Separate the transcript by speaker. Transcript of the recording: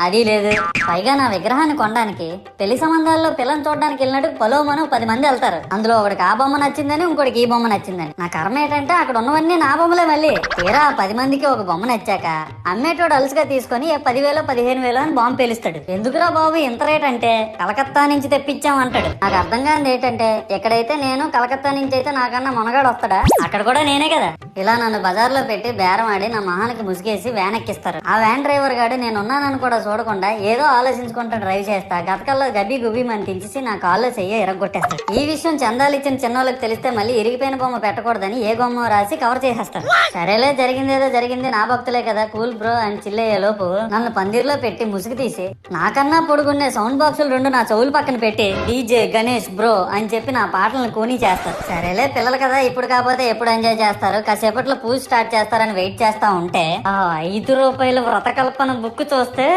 Speaker 1: అది లేదు. పైగా నా విగ్రహాన్ని కొనడానికి పెళ్లి సంబంధాల్లో పిల్లని చూడడానికి వెళ్ళినట్టు పొలోమను 10 మంది వెళ్తారు. అందులో ఒకడికి ఆ బొమ్మ నచ్చిందని, ఇంకోటికి ఈ బొమ్మ నచ్చిందని. నా కర్మ ఏంటంటే అక్కడ ఉన్నవన్నీ నా బొమ్మలే. మళ్ళీ తీరా 10 మందికి ఒక బొమ్మ నచ్చాక అమ్మేటోడు అలుసుగా తీసుకొని 10,000 15,000 అని బాంబు పేలుస్తాడు. ఎందుకురా బాబు ఇంత రేట్ అంటే కలకత్తా నుంచి తెప్పించాం అంటాడు. నాకు అర్థం కానిది ఏంటంటే ఎక్కడైతే నేను కలకత్తా నుంచి అయితే నాకన్నా మొనగాడు వస్తాడా, అక్కడ కూడా నేనే కదా. ఇలా నన్ను బజార్లో పెట్టి బేరం ఆడి నా మొహానికి ముసుగేసి వ్యాన్ ఎక్కిస్తారు. ఆ వ్యాన్ డ్రైవర్ గాడు నేనున్నానని కూడా చూడకుండా ఏదో ఆలోచించుకుంటా డ్రైవ్ చేస్తా గతకల్లో గబ్బి గుబ్బి అని తెంచేసి నా కాల్లో చెయ్యి ఎరగొట్టేస్తాడు. ఈ విషయం చందాలు ఇచ్చిన చిన్నోళ్ళకి తెలిస్తే మళ్ళీ ఇరిగిపోయిన బొమ్మ పెట్టకూడదని ఏ బొమ్మ రాసి కవర్ చేసేస్తారు. సరేలే జరిగిందేదో జరిగింది, నా భక్తులే కదా, కూల్ బ్రో అని చిల్లయ్యే లోపు నన్ను పందిర్లో పెట్టి ముసుగు తీసి నాకన్నా పొడుగుండే సౌండ్ బాక్సులు 2 నా చెవులు పక్కన పెట్టి డీజే గణేష్ బ్రో అని చెప్పి నా పాటలను కూనీ చేస్తారు. సరేలే పిల్లలు కదా, ఇప్పుడు కాకపోతే ఎప్పుడు ఎంజాయ్ చేస్తారు, కాసేపట్లో పూజ స్టార్ట్ చేస్తారని వెయిట్ చేస్తా ఉంటే ఆ 5 రూపాయల వ్రతకల్పన బుక్ చూస్తే